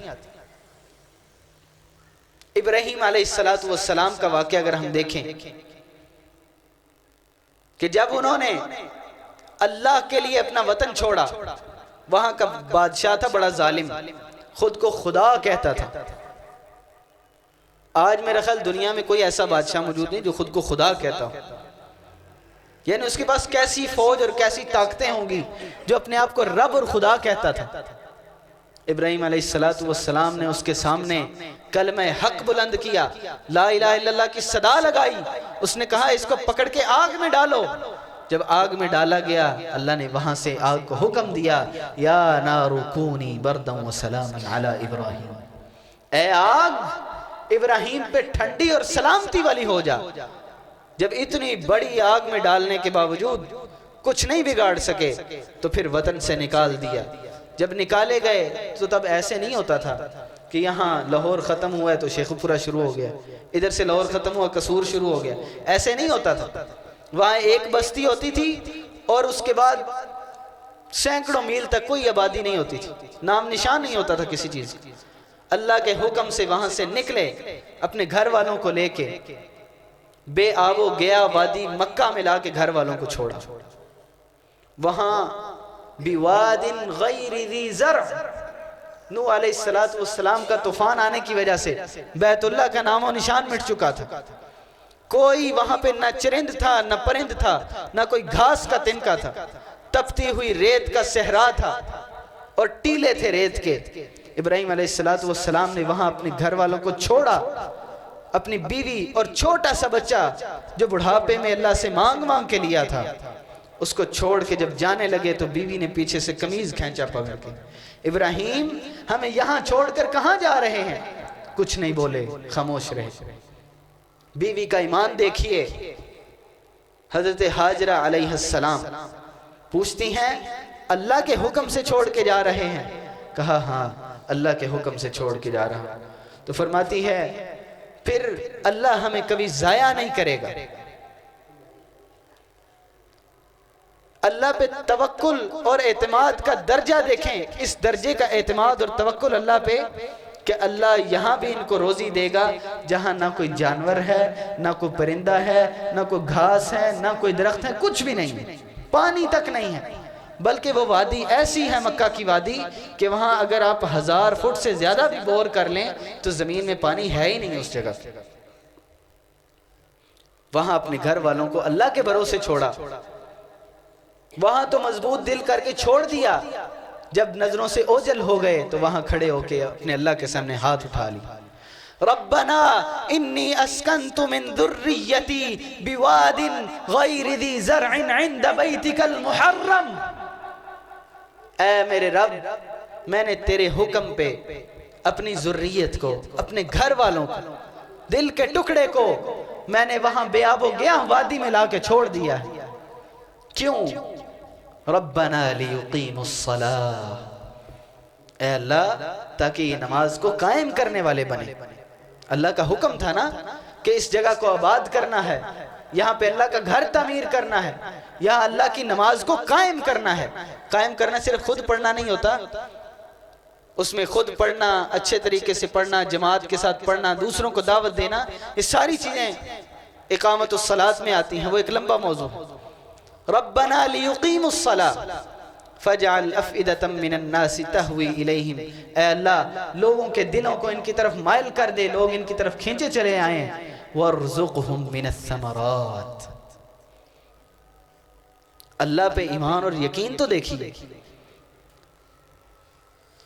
ابراہیم علیہ السلام کا واقعہ اگر ہم دیکھیں کہ جب انہوں نے اللہ کے لیے اپنا وطن چھوڑا، وہاں کا بادشاہ تھا بڑا ظالم، خود کو خدا کہتا تھا۔ آج میرا خیال دنیا میں کوئی ایسا بادشاہ موجود نہیں جو خود کو خدا کہتا ہو، یعنی اس کے پاس کیسی فوج اور کیسی طاقتیں ہوں گی جو اپنے آپ کو رب اور خدا کہتا تھا۔ ابراہیم علیہ السلام نے اس کے سامنے کلمہ حق بلند کیا، لا الہ الا اللہ کی صدا لگائی، اس نے کہا اس کو پکڑ کے آگ میں ڈالو۔ جب آگ میں ڈالا گیا، اللہ نے وہاں سے آگ کو حکم دیا، یا نار کونی بردا وسلاما علی ابراہیم، اے آگ ابراہیم پہ ٹھنڈی اور سلامتی والی ہو جا۔ جب اتنی بڑی آگ میں ڈالنے کے باوجود کچھ نہیں بگاڑ سکے تو پھر وطن سے نکال دیا۔ جب نکالے گئے تو تب ایسے نہیں ہوتا تھا کہ یہاں لاہور ختم ہوا ہے تو شیخ پورہ شروع ہو گیا، ادھر سے لاہور ختم ہوا قصور شروع ہو گیا، ایسے نہیں ہوتا تھا۔ وہاں ایک بستی ہوتی تھی اور اس کے بعد سینکڑوں میل تک کوئی آبادی نہیں ہوتی تھی، نام نشان نہیں ہوتا تھا کسی چیز۔ اللہ کے حکم سے وہاں سے نکلے اپنے گھر والوں کو لے کے، بے آب و گیا وادی مکہ میں لا کے گھر والوں کو چھوڑا۔ وہاں بواد غیر ذی زرع، نوح علیہ السلام کا طوفان آنے کی وجہ سے بیت اللہ کا نام و نشان مٹ چکا تھا، کوئی وہاں پہ نہ چرند تھا نہ پرند تھا، نہ کوئی گھاس کا تنکا تھا، تپتی ہوئی ریت کا صحرا تھا اور ٹیلے تھے ریت کے۔ ابراہیم علیہ السلام نے وہاں اپنے گھر والوں کو چھوڑا، اپنی بیوی اور چھوٹا سا بچہ جو بڑھاپے میں اللہ سے مانگ کے لیا تھا، اس کو چھوڑ کے جب جانے لگے تو بیوی نے پیچھے سے قمیض کھینچا پکڑ کے، ابراہیم ہمیں یہاں چھوڑ کر کہاں جا رہے ہیں؟ کچھ نہیں بولے، خاموش رہے۔ بیوی کا ایمان دیکھیے، حضرت ہاجرہ علیہ السلام پوچھتی ہیں اللہ کے حکم سے چھوڑ کے جا رہے ہیں؟ کہا ہاں اللہ کے حکم سے چھوڑ کے جا رہا ہوں۔ تو فرماتی ہے پھر اللہ ہمیں کبھی ضائع نہیں کرے گا۔ اللہ پہ توکل اور اعتماد کا درجہ دیکھیں، اس درجے کا اعتماد اور توکل اللہ پہ کہ اللہ یہاں بھی ان کو روزی دے گا جہاں نہ کوئی جانور ہے، نہ کوئی پرندہ ہے، نہ کوئی گھاس ہے، نہ کوئی درخت ہے، کچھ بھی نہیں ہے، پانی تک نہیں ہے، بلکہ وہ وادی ایسی ہے مکہ کی وادی کہ وہاں اگر آپ 1000 فٹ سے زیادہ بھی بور کر لیں تو زمین میں پانی ہے ہی نہیں اس جگہ۔ وہاں اپنے گھر والوں کو اللہ کے بھروسے چھوڑا، وہاں تو مضبوط دل کر کے چھوڑ دیا، جب نظروں سے اوجل ہو گئے تو وہاں کھڑے ہو کے اپنے اللہ کے سامنے ہاتھ اٹھا لی، ربنا انی اسکنت من ذریتی بواد غیر ذی زرع عند بیتک المحرم، اے میرے رب میں نے تیرے حکم پہ اپنی ذریت کو، اپنے گھر والوں کو، دل کے ٹکڑے کو میں نے وہاں بے آب و گیاہ وادی میں لا کے چھوڑ دیا ہے۔ کیوں؟ ربنا لیقیم الصلاة، اے اللہ تاکہ یہ نماز کو قائم کرنے والے بنے۔ اللہ کا حکم تھا نا کہ اس جگہ کو آباد کرنا ہے، یہاں پہ اللہ کا گھر تعمیر کرنا ہے، یہاں اللہ کی نماز کو قائم کرنا ہے۔ قائم کرنا صرف خود پڑھنا نہیں ہوتا، اس میں خود پڑھنا، اچھے طریقے سے پڑھنا، جماعت کے ساتھ پڑھنا، دوسروں کو دعوت دینا، یہ ساری چیزیں اقامت الصلاۃ میں آتی ہیں، وہ ایک لمبا موضوع۔ ربنا لیقیم الصلاۃ فجعل افئدۃ من الناس تہوی الیہم، اے اللہ لوگوں کے دلوں کو ان کی طرف مائل کر دے، لوگ ان کی طرف کھینچے چلے آئیں، وارزقہم من الثمرات، اللہ پہ ایمان اور یقین تو دیکھیے۔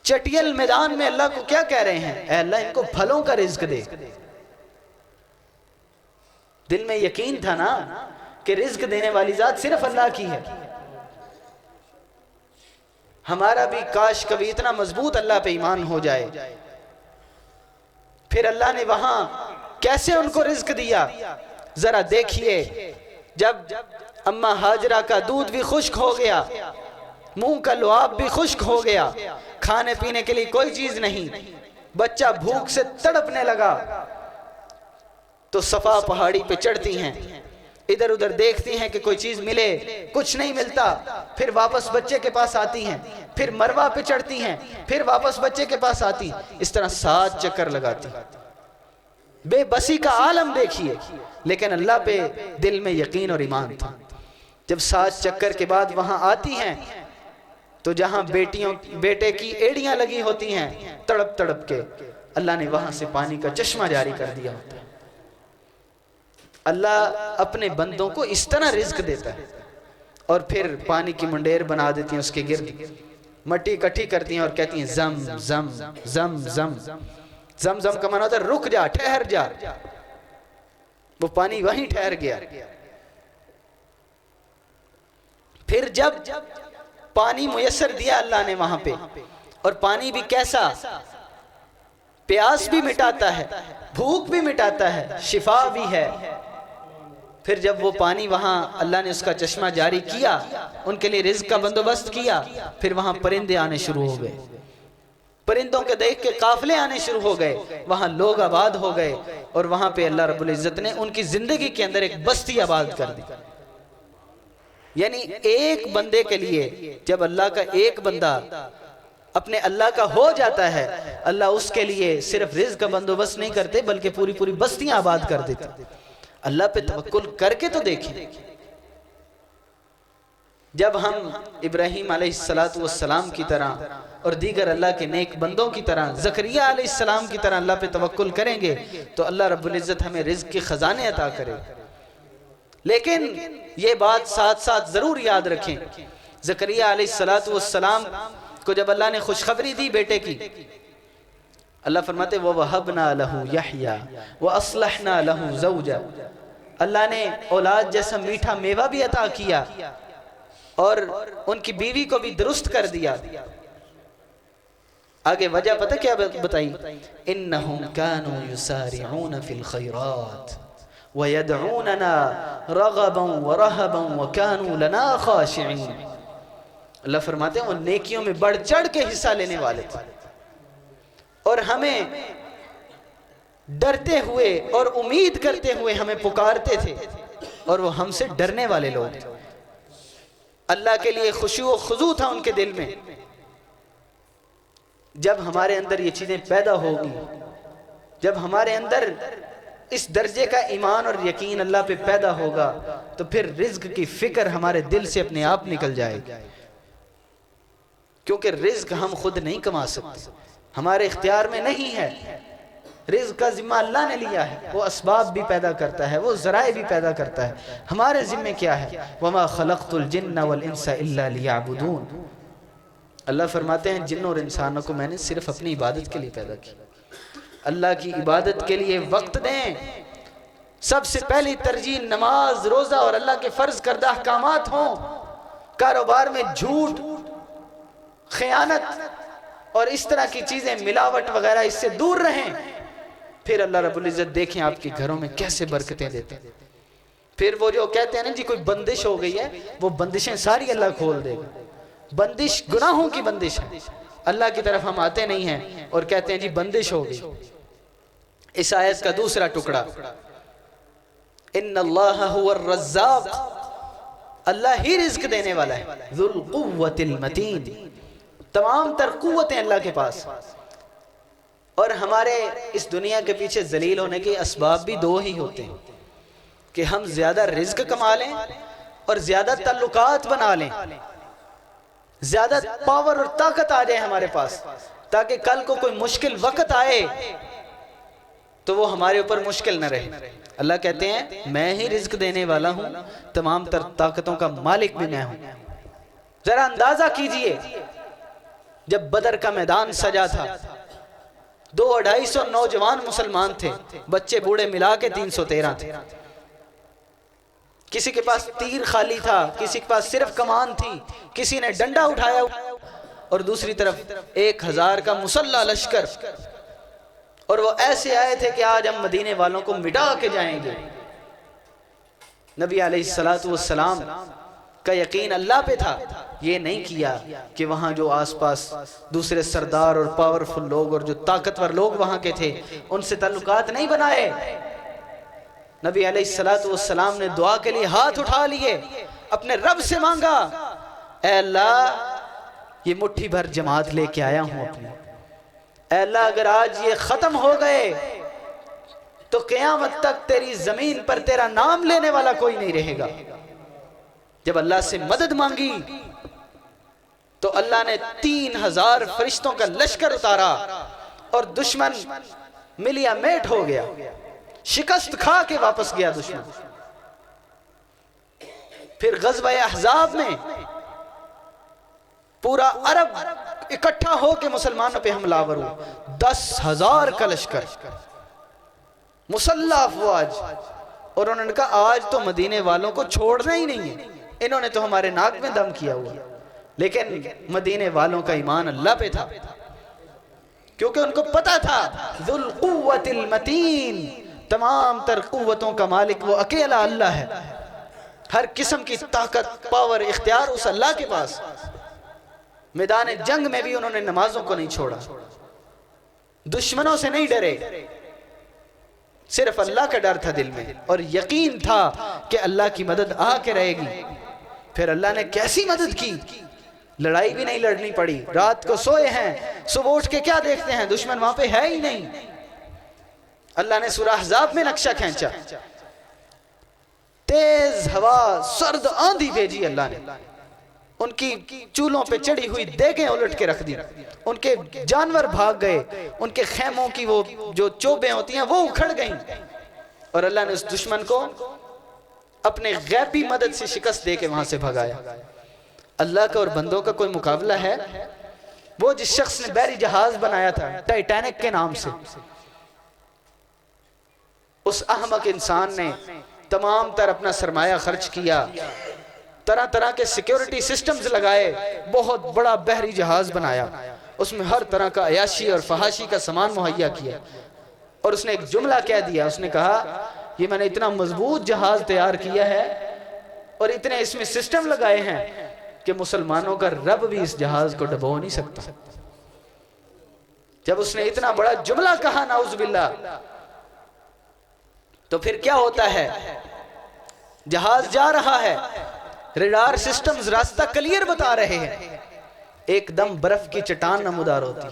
چٹیل میدان میں اللہ کو کیا کہہ رہے ہیں؟ اے اللہ ان کو پھلوں کا رزق دے۔ دل میں یقین تھا نا کہ رزق دینے والی ذات صرف اللہ کی ہے۔ ہمارا بھی کاش کبھی اتنا مضبوط اللہ پہ ایمان ہو جائے۔ پھر اللہ نے وہاں کیسے ان کو رزق دیا ذرا دیکھیے، جب اماں ہاجرہ کا دودھ بھی خشک ہو گیا، منہ کا لعاب بھی خشک ہو گیا، کھانے پینے کے لیے کوئی چیز نہیں، بچہ بھوک سے تڑپنے لگا، تو صفا پہاڑی پہ چڑھتی ہیں، ادھر ادھر دیکھتی ہیں کہ کوئی چیز ملے، کچھ نہیں ملتا، پھر واپس بچے کے پاس آتی ہیں، پھر مروہ پہ چڑھتی ہیں، پھر واپس بچے کے پاس آتی، اس طرح 7 چکر لگاتی۔ بے بسی کا عالم دیکھیے، لیکن اللہ پہ دل میں یقین اور ایمان تھا۔ جب 7 چکر کے بعد وہاں آتی ہیں تو جہاں بیٹے کی ایڑیاں لگی ہوتی ہیں تڑپ تڑپ کے، اللہ نے وہاں سے پانی کا چشمہ جاری کر دیا ہوتا ہے۔ اللہ اپنے بندوں کو اس طرح رزق دیتا ہے، اور پھر پانی کی منڈیر بنا دیتی ہیں، اس کے گرد مٹی اکٹھی کرتی ہیں اور کہتی ہیں زم زم زم زم۔ زم زم کا معنی ہوتا ہے رک جا، ٹھہر جا، وہ پانی وہیں ٹھہر گیا۔ پھر جب پانی میسر دیا اللہ نے وہاں پہ، اور پانی بھی کیسا، پیاس بھی مٹاتا ہے، بھوک بھی مٹاتا ہے، شفا بھی ہے۔ پھر جب وہ پانی وہاں اللہ نے اس کا چشمہ جاری کیا، ان کے لیے رزق کا بندوبست کیا، پھر وہاں پرندے آنے شروع ہو گئے، پرندوں کے دیکھ کے قافلے آنے شروع ہو گئے، وہاں لوگ آباد ہو گئے، اور وہاں پہ اللہ رب العزت نے ان کی زندگی کے اندر ایک بستی آباد کر دی۔ یعنی ایک بندے کے لیے جب اللہ کا ایک بندہ اپنے اللہ کا ہو جاتا ہے، اللہ اس کے لیے صرف رزق کا بندوبست نہیں کرتے بلکہ پوری پوری بستیاں آباد کر دیتے۔ اللہ پہ توکل کر کے تو دیکھیں۔ جب ہم ابراہیم علیہ السلام کی طرح اور دیگر اللہ کے نیک بندوں کی طرح، زکریا علیہ السلام کی طرح اللہ پہ توکل کریں گے تو اللہ رب العزت ہمیں رزق کے خزانے عطا کرے۔ لیکن یہ بات ساتھ ساتھ ضرور یاد رکھیں، زکریا علیہ السلام کو جب اللہ نے خوشخبری دی بیٹے کی، اللہ فرماتے وَوَهَبْنَا لَهُ يَحْيَا وَأَصْلَحْنَا لَهُ زَوْجًا، اللہ نے اولاد جیسا میٹھا میوہ بھی عطا کیا، اور ان کی بیوی کو بھی درست کر دیا. آگے وجہ پتہ کیا بتائی؟ انہم کانوا یسارعون فی الخیرات ویدعوننا رغبا ورہبا وکانوا لنا خاشعین. اللہ فرماتے ہیں وہ نیکیوں میں بڑھ چڑھ کے حصہ لینے والے تھے اور ہمیں ڈرتے ہوئے اور امید کرتے ہوئے ہمیں پکارتے تھے، اور وہ ہم سے ڈرنے والے لوگ تھے. اللہ کے لیے خشوع و خضوع تھا ان کے دل میں. جب ہمارے اندر یہ چیزیں پیدا ہوگی، جب ہمارے اندر اس درجے کا ایمان اور یقین اللہ پہ پیدا ہوگا، تو پھر رزق کی فکر ہمارے دل سے اپنے آپ نکل جائے گی. کیونکہ رزق ہم خود نہیں کما سکتے، ہمارے اختیار میں نہیں ہے. رزق کا ذمہ اللہ نے لیا ہے، وہ اسباب بھی پیدا کرتا ہے، وہ ذرائع بھی پیدا کرتا ہے. ہمارے ذمہ کیا ہے؟ وَمَا خَلَقْتُ الْجِنَّ وَالْإِنسَ إِلَّا لِيَعْبُدُونَ. اللہ فرماتے ہیں جنوں اور انسانوں کو میں نے صرف اپنی عبادت کے لیے پیدا کیا. اللہ کی عبادت کے لیے وقت دیں. سب سے پہلی ترجیح نماز، روزہ اور اللہ کے فرض کردہ احکامات ہوں. کاروبار میں جھوٹ، خیانت اور اس طرح کی چیزیں، ملاوٹ وغیرہ، اس سے دور رہیں. پھر اللہ رب العزت دیکھیں آپ کے گھروں میں کیسے برکتیں دیتے ہیں. پھر وہ جو کہتے ہیں نا جی کوئی بندش ہو گئی ہے، وہ بندشیں ساری اللہ کھول دے گا. بندش گناہوں کی بندش ہے. اللہ کی طرف ہم آتے نہیں ہیں اور کہتے ہیں جی بندش ہو گئی. اس آیت کا دوسرا ٹکڑا، ان اللہ هو الرزاق، اللہ ہی رزق دینے والا ہے. ذو القوة المتین، تمام تر قوتیں اللہ کے پاس. اور ہمارے اس دنیا کے پیچھے ذلیل ہونے کے اسباب بھی دو ہی ہوتے ہیں، کہ ہم زیادہ رزق کما لیں اور زیادہ تعلقات بنا لیں، زیادہ پاور اور طاقت آ جائے ہمارے پاس، تاکہ کل کو کوئی مشکل وقت آئے تو وہ ہمارے اوپر مشکل نہ رہے. اللہ کہتے ہیں میں ہی رزق دینے والا ہوں، تمام تر طاقتوں کا مالک بھی میں ہوں. ذرا اندازہ کیجئے، جب بدر کا میدان سجا تھا، 200-250 نوجوان مسلمان تھے، بچے بوڑھے ملا کے 313 تھے. کسی کے پاس تیر خالی تھا، کسی کے پاس صرف کمان تھی، کسی نے ڈنڈا اٹھایا، اور دوسری طرف 1000 کا مسلح لشکر. اور وہ ایسے آئے تھے کہ آج ہم مدینے والوں کو مٹا کے جائیں گے. نبی علیہ السلام کا یقین اللہ پہ تھا. یہ نہیں کیا کہ وہاں جو آس پاس دوسرے سردار اور پاورفل لوگ اور جو طاقتور لوگ وہاں کے تھے ان سے تعلقات نہیں بنائے. نبی علیہ السلام نے دعا کے لیے ہاتھ اٹھا لیے، اپنے رب سے مانگا، اے اللہ یہ مٹھی بھر جماعت لے کے آیا ہوں اپنی، اے اللہ اگر آج یہ ختم ہو گئے تو قیامت تک تیری زمین پر تیرا نام لینے والا کوئی نہیں رہے گا. جب اللہ سے مدد مانگی تو اللہ نے 3000 فرشتوں کا لشکر اتارا اور دشمن ملیا میٹ ہو گیا، شکست کھا کے واپس گیا دشمن. پھر غزوہ احزاب میں پورا عرب اکٹھا ہو کے مسلمانوں پہ حملہ آور ہوا، 10,000 کا لشکر مسلح افواج. اور انہوں نے کہا آج تو مدینے والوں کو چھوڑنا ہی نہیں ہے، انہوں نے تو ہمارے ناک میں دم کیا ہوا. لیکن مدینے والوں کا ایمان اللہ پہ تھا، کیونکہ ان کو پتا تھا ذو القوة المتین، تمام تر قوتوں کا مالک وہ اکیلا اللہ ہے. ہر قسم کی طاقت، پاور، اختیار اس اللہ کے پاس. میدان جنگ میں بھی انہوں نے نمازوں کو نہیں چھوڑا، دشمنوں سے نہیں ڈرے، صرف اللہ کا ڈر تھا دل میں اور یقین تھا کہ اللہ کی مدد آ کے رہے گی. پھر اللہ نے کیسی مدد کی، لڑائی بھی نہیں لڑنی پڑی. رات کو سوئے ہیں، صبح اٹھ کے کیا دیکھتے ہیں دشمن وہاں پہ ہے ہی نہیں. اللہ نے سورہ احزاب میں نقشہ کھینچا، تیز ہوا، سرد آندھی بھیجی اللہ نے، ان کی چولوں پہ چڑھی ہوئی دیگیں الٹ کے رکھ دی، ان کے جانور بھاگ گئے، ان کے خیموں کی وہ جو چوبیں ہوتی ہیں وہ اکھڑ گئیں. اور اللہ نے اس دشمن کو اپنے غیبی مدد سے شکست دے کے وہاں سے بھگایا. اللہ کا اور بندوں کا کوئی مقابلہ ہے؟ وہ جس شخص نے بحری جہاز بنایا تھا ٹائٹینک کے نام سے، اس احمق انسان نے تمام تر اپنا سرمایہ خرچ کیا، طرح طرح کے سیکیورٹی سسٹمز لگائے، بہت بڑا بحری جہاز بنایا، اس میں ہر طرح کا عیاشی اور فحاشی کا سامان مہیا کیا، اور اس نے ایک جملہ کہہ دیا، اس نے کہا یہ میں نے اتنا مضبوط جہاز تیار کیا ہے اور اتنے اس میں سسٹم لگائے ہیں کہ مسلمانوں کا رب بھی اس جہاز کو ڈبو نہیں سکتا۔ جب اس نے اتنا بڑا جملہ کہا نعوذ باللہ، تو پھر کیا ہوتا ہے؟ جہاز جا رہا ہے، ریڈار سسٹمز راستہ کلیئر بتا رہے ہیں، ایک دم برف کی چٹان نمودار ہوتی،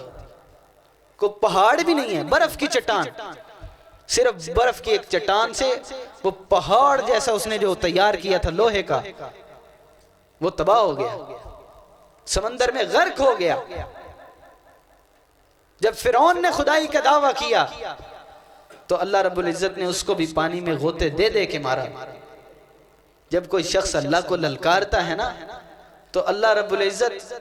کوئی پہاڑ بھی نہیں ہے، برف کی چٹان، صرف برف کی ایک چٹان سے وہ پہاڑ جیسا اس نے جو تیار کیا تھا لوہے کا، وہ تباہ ہو گیا، سمندر میں غرق ہو گیا۔ جب فرعون نے خدائی کا دعویٰ کیا تو اللہ رب العزت نے اس کو بھی پانی میں غوطے دے دے کے مارا۔ جب کوئی شخص اللہ کو للکارتا ہے نا تو اللہ رب العزت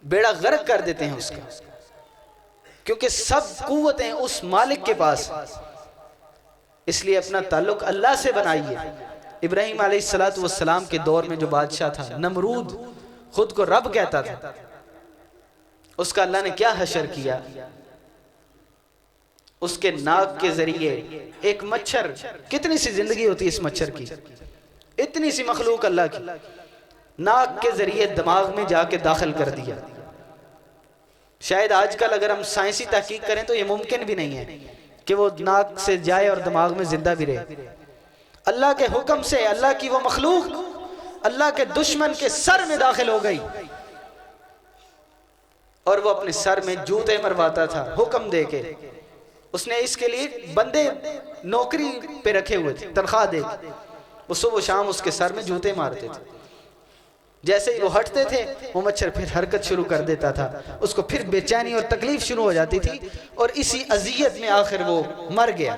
بیڑا غرق کر دیتے ہیں اس کا، کیونکہ سب قوتیں اس مالک کے پاس، اس لیے اپنا تعلق اللہ سے بنائیے۔ ابراہیم علیہ السلام کے دور میں جو بادشاہ تھا نمرود، خود کو رب کہتا تھا، اس کا اللہ نے کیا حشر کیا؟ اس کے ناک کے ذریعے ایک مچھر، کتنی سی زندگی ہوتی ہے اس مچھر کی، اتنی سی مخلوق اللہ کی، ناک کے ذریعے دماغ میں جا کے داخل کر دیا۔ شاید آج کل اگر ہم سائنسی تحقیق کریں تو یہ ممکن بھی نہیں ہے کہ وہ ناک سے جائے اور دماغ میں زندہ بھی رہے۔ اللہ کے حکم سے اللہ کی وہ مخلوق اللہ کے دشمن کے سر میں داخل ہو گئی، اور وہ اپنے سر میں جوتے مرواتا تھا حکم دے کے۔ اس نے اس کے لیے بندے نوکری پہ رکھے ہوئے تھے، تنخواہ دے کے، وہ صبح و شام اس کے سر میں جوتے مارتے تھے۔ جیسے ہی وہ ہٹتے تھے وہ مچھر پھر حرکت شروع کر دیتا تھا، اس کو پھر بے چینی اور تکلیف شروع ہو جاتی تھی، اور اسی اذیت میں آخر وہ مر گیا۔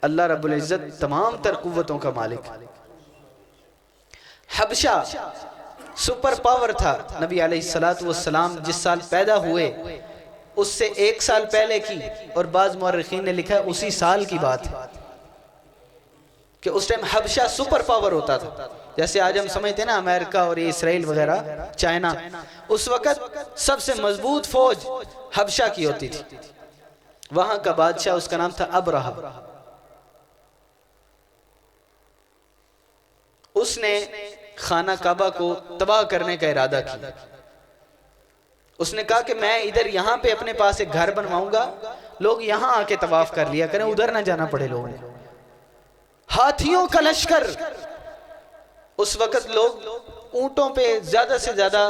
اللہ رب العزت تمام تر قوتوں کا مالک۔ حبشہ سپر پاور تھا، نبی علیہ السلام جس سال پیدا ہوئے اس سے 1 سال پہلے کی، اور بعض مورخین نے لکھا ہے اسی سال کی بات ہے کہ اس ٹائم حبشہ سپر پاور ہوتا تھا۔ جیسے آج ہم سمجھتے ہیں نا امریکہ اور اسرائیل وغیرہ، چائنا، اس وقت سب سے مضبوط فوج حبشہ کی ہوتی تھی۔ وہاں کا بادشاہ اس کا نام تھا ابرہہ۔ اس نے خانہ کعبہ کو تباہ کرنے کا ارادہ کیا۔ اس نے کہا کہ میں ادھر یہاں پہ اپنے پاس ایک گھر بنواؤں گا، لوگ یہاں آ کے طواف کر لیا کریں، ادھر نہ جانا پڑے لوگوں نے۔ ہاتھیوں کا لشکر، اس وقت لوگ اونٹوں پہ زیادہ سے زیادہ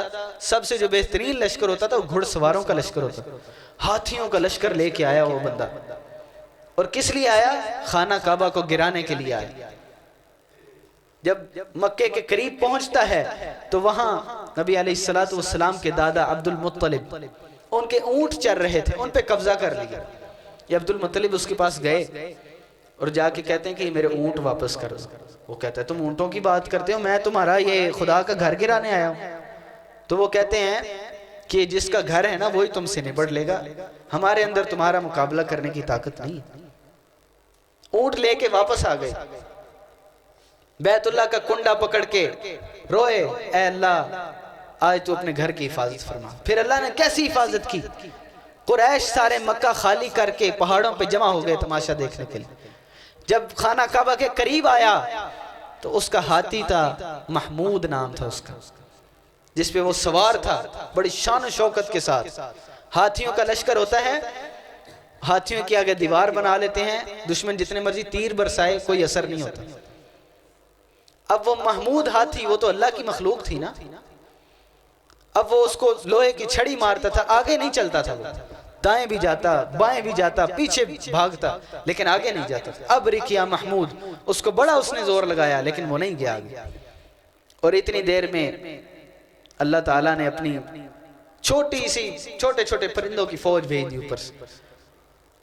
سب سے جو بہترین لشکر ہوتا تھا وہ گھڑ سواروں کا لشکر ہوتا تھا، ہاتھیوں کا لشکر لے کے آیا وہ بندہ۔ اور کس لیے آیا؟ خانہ کعبہ کو گرانے کے لیے آیا۔ جب مکے کے قریب پہنچتا ہے تو وہاں نبی علیہ السلام کے دادا عبد المطلب، ان کے اونٹ چر رہے تھے، ان پہ قبضہ کر لیا۔ یہ عبد المطلب اس کے پاس گئے اور جا کے کہتے ہیں کہ میرے اونٹ واپس کر دو۔ وہ کہتا ہے تم اونٹوں کی بات کرتے ہو، میں تمہارا یہ خدا کا گھر گرانے آیا ہوں۔ تو وہ کہتے ہیں کہ جس کا گھر ہے نا وہی تم سے نبڑ لے گا، ہمارے اندر تمہارا مقابلہ کرنے کی طاقت نہیں۔ اونٹ لے کے واپس آ گئے، بیت اللہ کا کنڈا پکڑ کے روئے، اے اللہ آج تو اپنے گھر کی حفاظت فرما۔ پھر اللہ نے کیسی حفاظت کی؟ قریش سارے مکہ خالی کر کے پہاڑوں پہ جمع ہو گئے تماشا دیکھنے کے لیے۔ جب خانہ کعبہ کے قریب آیا تو اس کا ہاتھی تھا، محمود نام تھا اس کا، جس پہ وہ سوار تھا بڑی شان و شوکت کے ساتھ۔ ہاتھیوں کا لشکر ہوتا ہے، ہاتھیوں کی آگے دیوار بنا لیتے ہیں، دشمن جتنے مرضی تیر برسائے کوئی اثر نہیں ہوتا۔ اب وہ محمود ہاتھی، وہ تو اللہ کی مخلوق تھی نا، اب وہ اس کو لوہے کی چھڑی مارتا تھا، آگے نہیں چلتا تھا، وہ دائیں بھی جاتا بائیں بھی جاتا پیچھے بھاگتا لیکن آگے نہیں جاتا تھا۔ اب رکیا محمود، اس کو بڑا اس نے زور لگایا لیکن وہ نہیں گیا آگے۔ اور اتنی دیر میں اللہ تعالیٰ نے اپنی چھوٹی سی چھوٹے چھوٹے پرندوں کی فوج بھیج دی اوپر سے،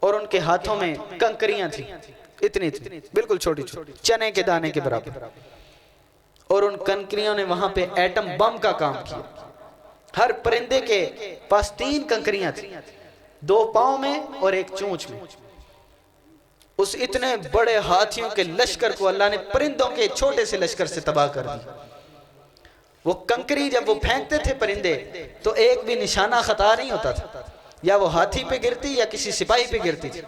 اور ان کے ہاتھوں میں کنکریاں تھیں، اتنی تھی بالکل چھوٹی چھوٹی چنے کے دانے کے برابر، اور ان کنکریوں نے وہاں پہ ایٹم بم کا کام کیا۔ ہر پرندے کے پاس 3 کنکریاں تھیں، 2 پاؤں میں اور 1 چونچ میں۔ اس اتنے بڑے ہاتھیوں کے لشکر کو اللہ نے پرندوں کے چھوٹے سے لشکر سے تباہ کر دی. وہ کنکری جب وہ پھینکتے تھے پرندے تو ایک بھی نشانہ خطا نہیں ہوتا تھا، یا وہ ہاتھی پہ گرتی یا کسی سپاہی پہ گرتی تھی،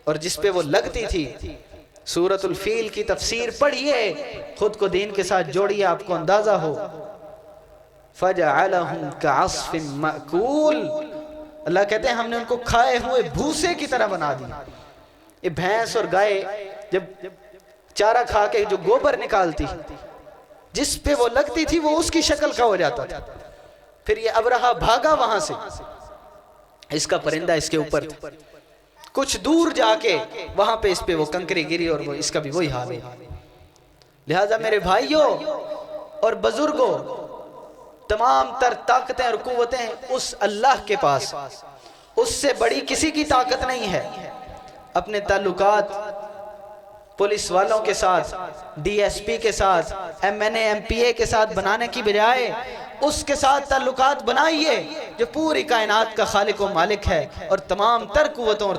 اور جس پہ وہ لگتی تھی. سورۃ الفیل کی تفسیر پڑھیے، خود کو دین کے ساتھ جوڑیے، آپ کو اندازہ ہو. فَجَعَلَهُمْ كَعَصْفٍ مَأْكُولٍ، اللہ کہتے ہیں ہم نے ان کو کھائے ہوئے بھوسے کی طرح بنا دی. یہ بھینس اور گائے جب چارہ کھا کے جو گوبر نکالتی، جس پہ وہ لگتی تھی وہ اس کی شکل کا ہو جاتا تھا. پھر یہ ابرہہ بھاگا وہاں سے، اس کا پرندہ اس کے اوپر تھا، کچھ دور جا کے وہاں پہ اس پہ وہ کنکری گری، اور وہ اس کا بھی وہی حال ہے. لہٰذا میرے بھائیوں اور بزرگوں، تمام تر طاقتیں اور قوتیں اس اللہ کے پاس، اس سے بڑی کسی کی طاقت نہیں ہے. اپنے تعلقات پولیس والوں کے ساتھ، ڈی ایس پی کے ساتھ، M N A M P A کے ساتھ بنانے کی بجائے اس کے ساتھ تعلقات بنائیے جو پوری کائنات کا خالق و مالک ہے اور تمام تر قوتوں اور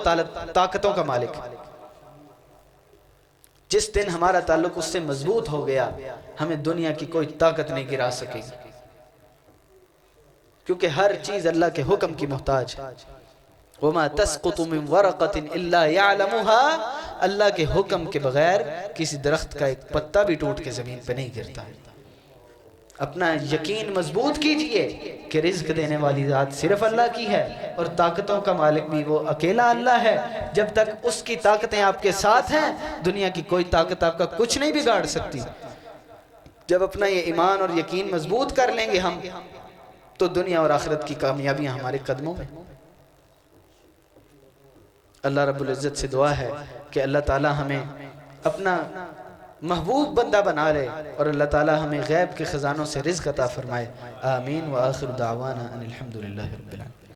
طاقتوں کا مالک ہے. جس دن ہمارا تعلق اس سے مضبوط ہو گیا، ہمیں دنیا کی کوئی طاقت نہیں گرا سکے گی، کیونکہ ہر چیز اللہ کے حکم کی محتاج ہے. وَمَا تَسْقُطُ مِن وَرَقَةٍ إِلَّا يَعْلَمُهَا، اللہ کے حکم کے بغیر کسی درخت کا ایک پتا بھی ٹوٹ کے زمین پہ نہیں گرتا. اپنا یقین مضبوط کیجئے کہ رزق دینے والی ذات صرف اللہ کی ہے، اور طاقتوں کا مالک بھی وہ اکیلا اللہ ہے. جب تک اس کی طاقتیں آپ کے ساتھ ہیں، دنیا کی کوئی طاقت آپ کا کچھ نہیں بگاڑ سکتی. جب اپنا یہ ایمان اور یقین مضبوط کر لیں گے ہم، تو دنیا اور آخرت کی کامیابیاں ہمارے قدموں میں. اللہ رب العزت سے دعا ہے کہ اللہ تعالی ہمیں اپنا محبوب بندہ بنا لے، اور اللہ تعالی ہمیں غیب کے خزانوں سے رزق عطا فرمائے. آمین. وآخر دعوانا ان الحمدللہ رب العالمین.